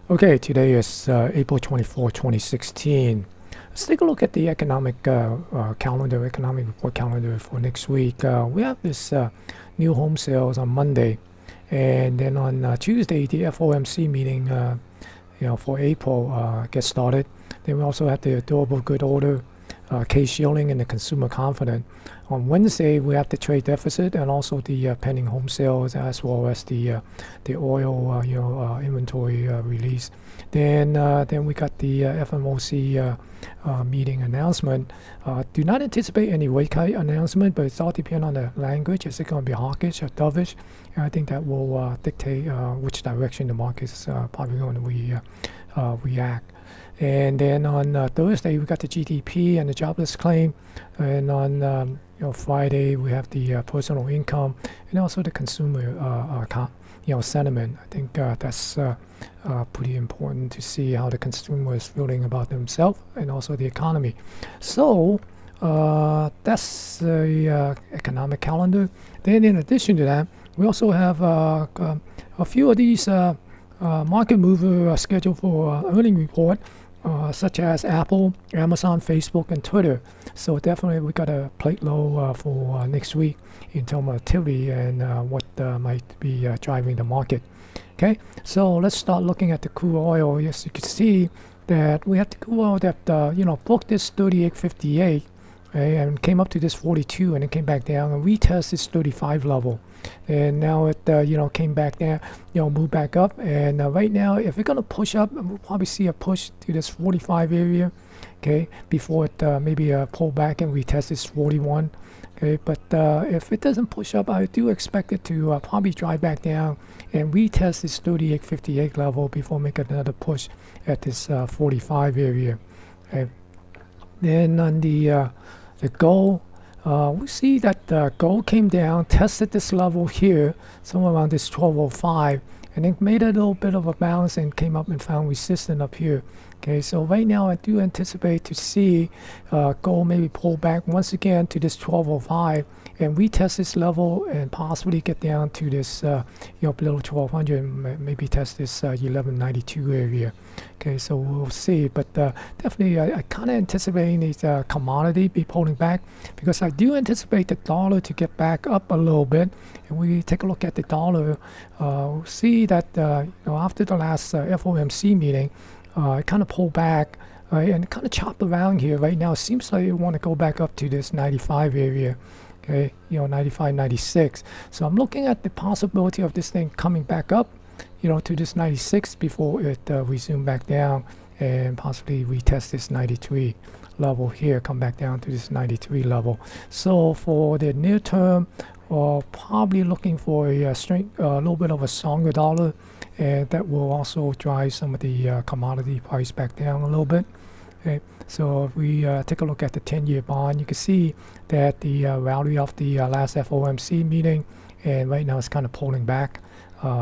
Okay, today is April 24, 2016. Let's take a look at the economic calendar, economic report calendar for next week. We have this new home sales on Monday, and then on Tuesday, the FOMC meeting, for April gets started. Then we also have the durable good order, case shielding, and the consumer confidence. On Wednesday, we have the trade deficit and also the pending home sales, as well as the oil inventory release. Then we got the FOMC meeting announcement. Do not anticipate any rate cut announcement, but it's all depend on the language. Is it going to be hawkish or dovish? And I think that will dictate which direction the market's probably going to react. And then on Thursday, we got the GDP and the jobless claim. And on Friday, we have the personal income and also the consumer sentiment. I think that's pretty important to see how the consumer is feeling about themselves and also the economy. So that's the economic calendar. Then in addition to that, we also have a few of these market mover scheduled for earning report. Such as Apple, Amazon, Facebook, and Twitter. So definitely we got a plate low for next week in terms of activity and what might be driving the market. Okay, so let's start looking at the crude oil. Yes, you can see that we have the crude oil that booked this 38.58 and came up to this 42 and it came back down and retest this 35 level. And now it came back down, moved back up, and right now if we're going to push up, we'll probably see a push to this 45 area, okay, before it maybe pull back and retest this 41, okay. But if it doesn't push up, I do expect it to probably drive back down and retest this 38.58 level before making another push at this 45 area, okay. Then on the gold, we see that gold came down, tested this level here, somewhere around this 1205, and then made a little bit of a bounce and came up and found resistance up here. Okay, so right now I do anticipate to see gold maybe pull back once again to this 1205 and retest this level and possibly get down to this below 1200, maybe test this 1192 area. Okay, so we'll see, but definitely I kind of anticipating these commodity be pulling back, because I do anticipate the dollar to get back up a little bit. And we take a look at the dollar, we'll see that after the last FOMC meeting, it kind of pulled back and kind of chopped around here. Right now it seems like it want to go back up to this 95 area. Okay, 95, 96. So I'm looking at the possibility of this thing coming back up, to this 96 before it resume back down and possibly retest this 93 level here, come back down to this 93 level. So for the near term, probably looking for a little bit of a stronger dollar, and that will also drive some of the commodity price back down a little bit. Okay, so if we take a look at the 10-year bond, you can see that the rally of the last FOMC meeting, and right now it's kind of pulling back.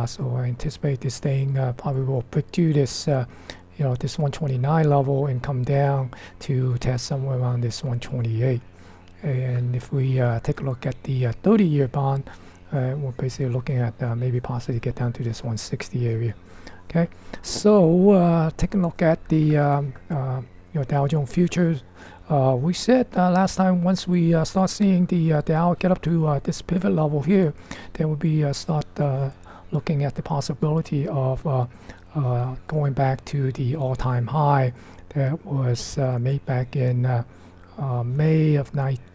So I anticipate this thing probably will break through this, this 129 level and come down to test somewhere around this 128. And if we take a look at the 30-year bond, we're basically looking at maybe possibly get down to this 160 area. Okay, so taking a look at the Dow Jones Futures, we said last time once we start seeing the Dow get up to this pivot level here, then we'll be start looking at the possibility of going back to the all-time high that was made back in May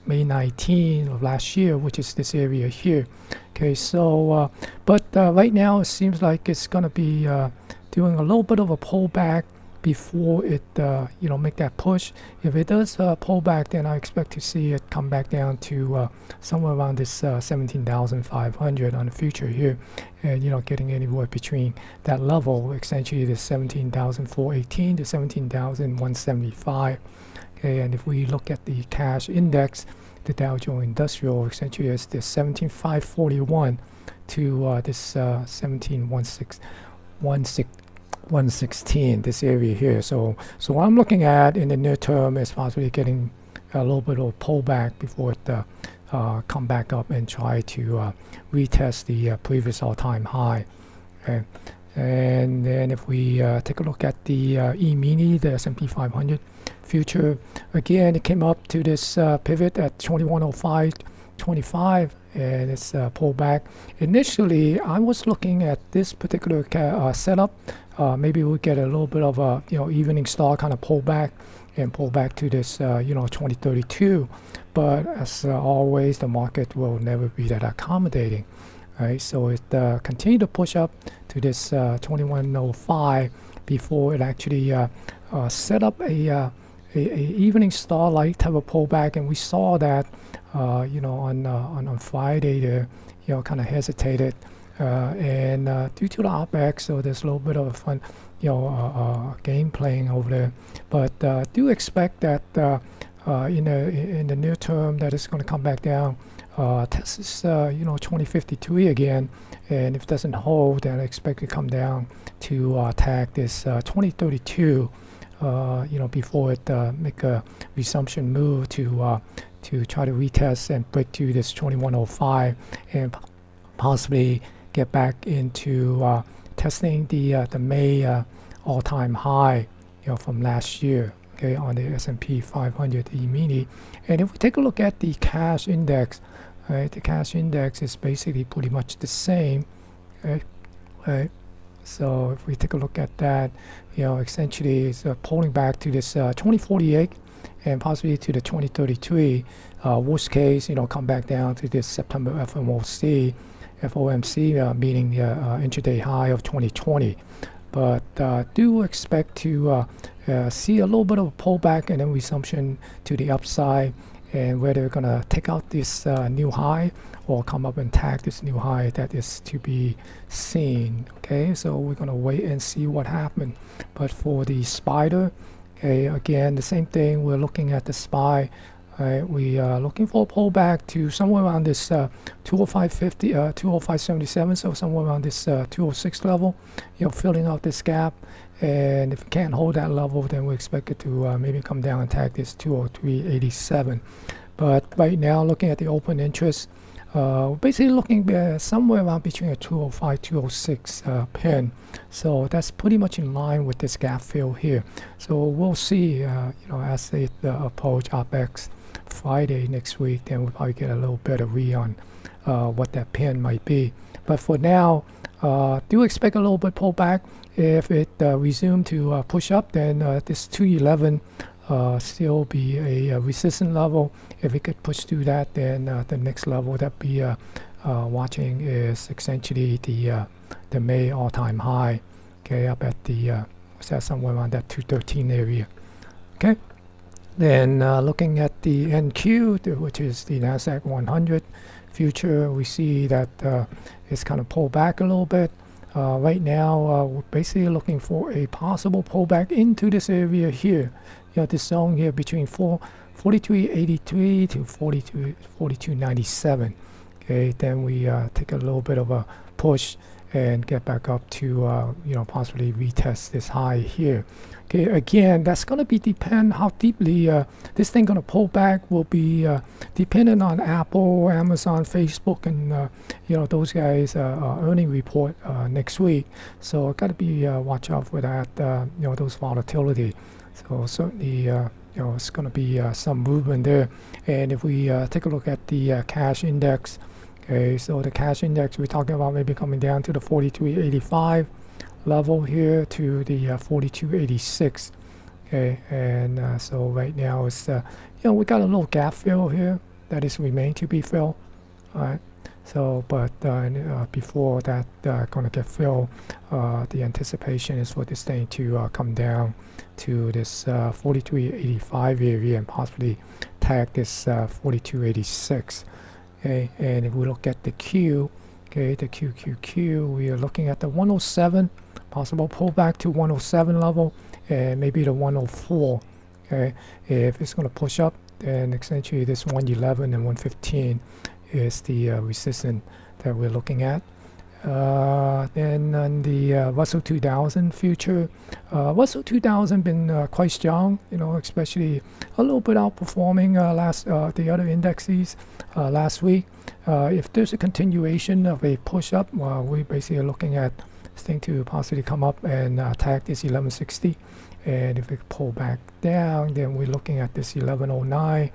19 of last year, which is this area here. Okay, so but right now it seems like it's going to be doing a little bit of a pullback before it make that push. If it does pull back, then I expect to see it come back down to somewhere around this 17,500 on the future here, and getting anywhere between that level, essentially the 17,418 to 17,175. Okay, and if we look at the cash index, the Dow Jones Industrial essentially is this 17,541 to this 17,116, this area here. So what I'm looking at in the near term is possibly getting a little bit of a pullback before it come back up and try to retest the previous all-time high. Okay. And then if we take a look at the E-mini, the S&P 500 future, again, it came up to this pivot at 2105.25, and it's pulled back. Initially, I was looking at this particular setup. Maybe we'll get a little bit of a evening star kind of pullback and pull back to this 2032. But as always, the market will never be that accommodating. Right, so it continued to push up to this 2105 before it actually set up a evening star-like type of pullback, and we saw that on Friday there, kind of hesitated, and due to the OPEX, so there's a little bit of fun, game playing over there. But do expect that in the near term that it's going to come back down. Test this 2053 again, and if it doesn't hold, then I expect it to come down to tag this 2032 before it make a resumption move to try to retest and break to this 2105 and possibly get back into testing the May all-time high from last year, okay, on the S&P 500 E-mini. And if we take a look at the cash index, right, the cash index is basically pretty much the same, right? So if we take a look at that, essentially it's pulling back to this 2048 and possibly to the 2033. Worst case, come back down to this September FOMC, meaning the intraday high of 2020. But do expect to see a little bit of a pullback and then resumption to the upside, and whether they're going to take out this new high or come up and tag this new high, that is to be seen. Okay, so we're going to wait and see what happened. But for the spider, okay, again, the same thing. We're looking at the SPY. Right, we are looking for a pullback to somewhere around this 205.50, 205.77, so somewhere around this 206 level, filling out this gap. And if it can't hold that level, then we expect it to maybe come down and tag this 203.87. But right now, looking at the open interest, we're basically looking somewhere around between a 205, 206 pin. So that's pretty much in line with this gap fill here. So we'll see, as they approach OPEX Friday next week, then we'll probably get a little better read on what that pin might be. But for now, do expect a little bit pullback. If it resume to push up, then this 211 still be a resistance level. If it could push through that, then the next level that be watching is essentially the May all-time high. Okay, up at the somewhere around that 213 area. Okay. Then looking at the NQ, which is the NASDAQ 100 future, we see that it's kind of pulled back a little bit. Right now, we're basically looking for a possible pullback into this area here. This zone here between 43.83 to 42.97. Okay, then we take a little bit of a push and get back up to possibly retest this high here. Okay, again, that's going to be depend how deeply this thing going to pull back will be dependent on Apple, Amazon, Facebook, and those guys earning report next week. So got to be watch out for that. Those volatility. So certainly it's going to be some movement there. And if we take a look at the cash index. Okay, so the cash index, we're talking about maybe coming down to the 43.85 level here to the 42.86. Okay, and so right now it's we got a little gap fill here that is remain to be filled. All right. So, but before that going to get filled, the anticipation is for this thing to come down to this 43.85 area and possibly tag this 42.86. Okay, and if we look at the Q, okay, the QQQ, we are looking at the 107, possible pullback to 107 level, and maybe the 104. Okay, if it's going to push up, then essentially this 111 and 115 is the resistance that we're looking at. Then on the Russell 2000 future, Russell 2000 been quite strong, especially a little bit outperforming the other indexes last week. If there's a continuation of a push up, we're basically looking at thing to possibly come up and attack this 1160. And if we pull back down, then we're looking at this 1109.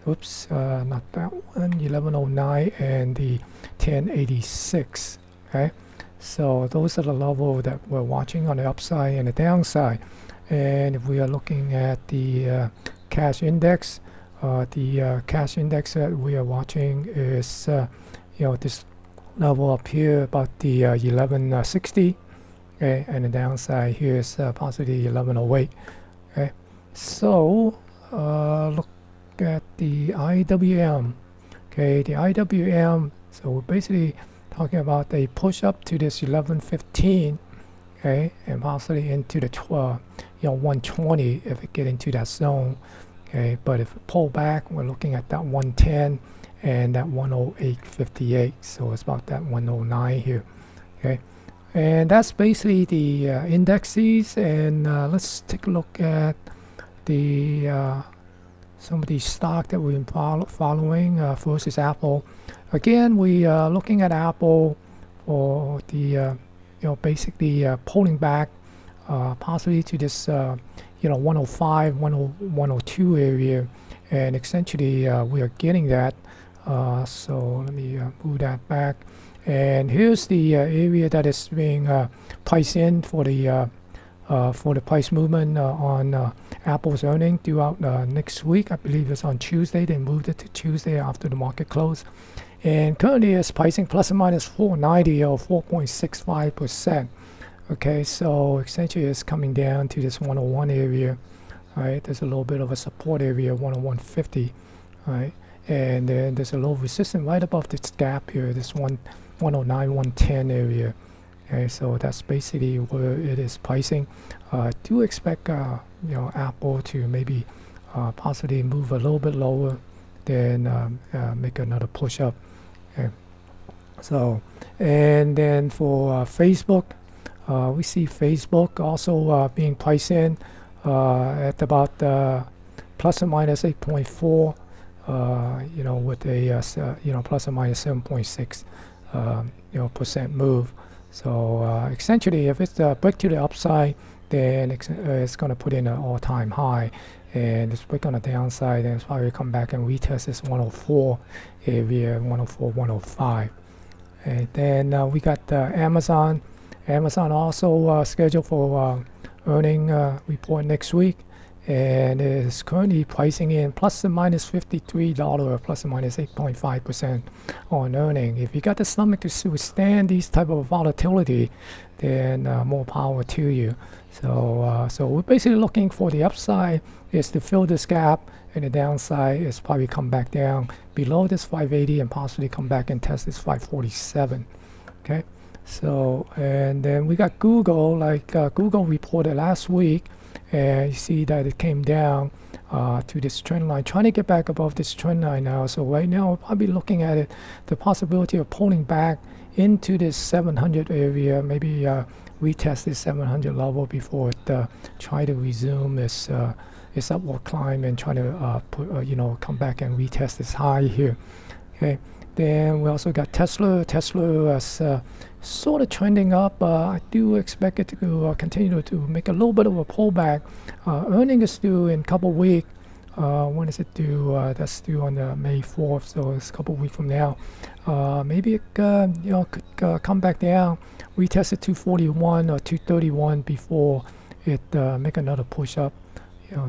Oops, not that one. 1109 and the 1086. Okay, so those are the level that we're watching on the upside and the downside. And if we are looking at the cash index, the cash index that we are watching is this level up here about the 1160. Okay, and the downside here is possibly 1108. Okay, so look at the IWM. Okay, the IWM, so we're basically talking about a push up to this 1115. Okay, and possibly into the 120 if we get into that zone. Okay, but if we pull back, we're looking at that 110 and that 108.58. So it's about that 109 here. Okay, and that's basically the indexes. And let's take a look at the some of the stock that we've been following. First is Apple. Again, we are looking at Apple for the basically pulling back possibly to this 105, 102 area, and essentially we are getting that. So let me move that back. And here's the area that is being priced in for the price movement on Apple's earnings throughout next week. I believe it's on Tuesday. They moved it to Tuesday after the market closed. And currently it's pricing plus or minus 490 or 4.65%. Okay, so essentially it's coming down to this 101 area. All right, there's a little bit of a support area, 101.50. All right, and then there's a low resistance right above this gap here, this 109, 110 area. Okay, so that's basically where it is pricing. Do expect Apple to maybe possibly move a little bit lower, then make another push up. Okay. So, and then for Facebook, we see Facebook also being priced in at about plus or minus 8.4, with a plus or minus 7.6 percent move. So essentially, if it's a break to the upside, then it's going to put in an all-time high. And it's break on the downside, and it's probably come back and retest this 104 area, 104, 105. And then we got Amazon. Amazon also scheduled for earning report next week, and is currently pricing in plus or minus $53, plus or minus 8.5% on earning. If you got the stomach to withstand these type of volatility, then more power to you. So we're basically looking for the upside is to fill this gap, and the downside is probably come back down below this 580 and possibly come back and test this 547. Okay, so and then we got Google. Google reported last week, and you see that it came down to this trend line, trying to get back above this trend line now. So right now we're probably looking at it, the possibility of pulling back into this 700 area, maybe retest this 700 level before it try to resume its upward climb and try to come back and retest this high here. Okay, then we also got Tesla. Tesla is sort of trending up. I do expect it to continue to make a little bit of a pullback. Earnings is due in a couple weeks. When is it due? That's due on May 4th, so it's a couple weeks from now. Maybe it could come back down, retest at 241 or 231 before it make another push up,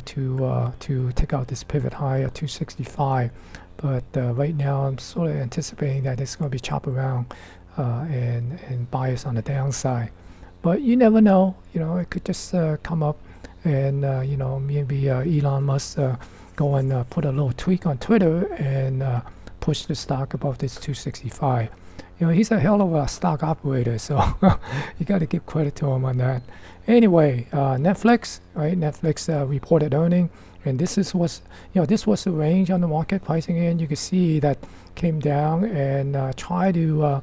to take out this pivot high at 265. But right now I'm sort of anticipating that it's going to be chopped around and bias on the downside. But you never know, it could just come up and maybe Elon Musk go and put a little tweak on Twitter and push the stock above this 265. He's a hell of a stock operator, so you got to give credit to him on that. Anyway, Netflix, right? Netflix reported earning, and this was the range on the market pricing in. You can see that came down and tried to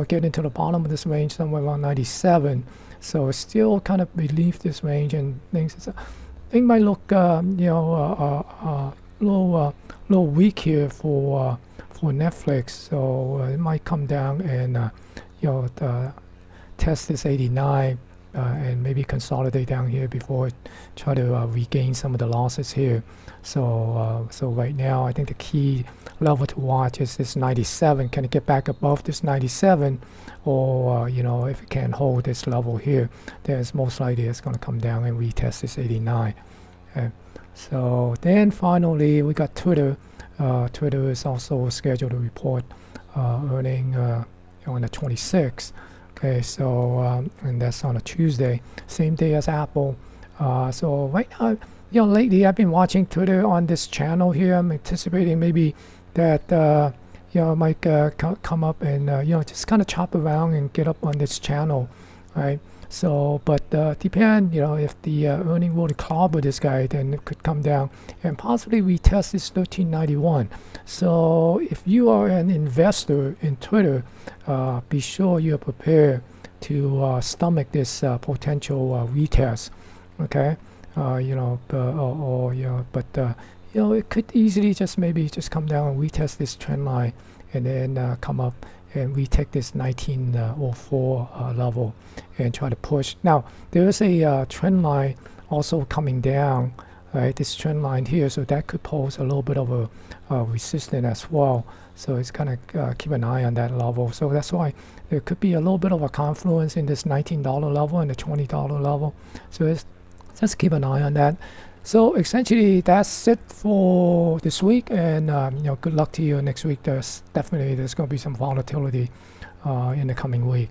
get into the bottom of this range somewhere around 97. So it's still kind of beneath this range, and things might look little weak here for Netflix. So it might come down and test this 89 and maybe consolidate down here before try to regain some of the losses here. So right now I think the key level to watch is this 97. Can it get back above this 97, or if it can hold this level here, then it's most likely it's going to come down and retest this 89. Okay. So then finally we got Twitter. Twitter is also scheduled to report earning on the 26th. Okay, so and that's on a Tuesday, same day as Apple. So right now, lately I've been watching Twitter on this channel here. I'm anticipating maybe that might come up and just kind of chop around and get up on this channel, right? So, but depend, if the earning will clobber this guy, then it could come down and possibly retest this 1391. So, if you are an investor in Twitter, be sure you are prepared to stomach this potential retest. Okay, it could easily just come down and retest this trend line, and then come up and retake this 1904 level and try to push. Now there is a trend line also coming down, right? This trend line here, so that could pose a little bit of a resistance as well. So it's gonna keep an eye on that level. So that's why there could be a little bit of a confluence in this $19 level and the $20 level. So let's keep an eye on that. So essentially that's it for this week, and good luck to you next week. There's going to be some volatility in the coming week.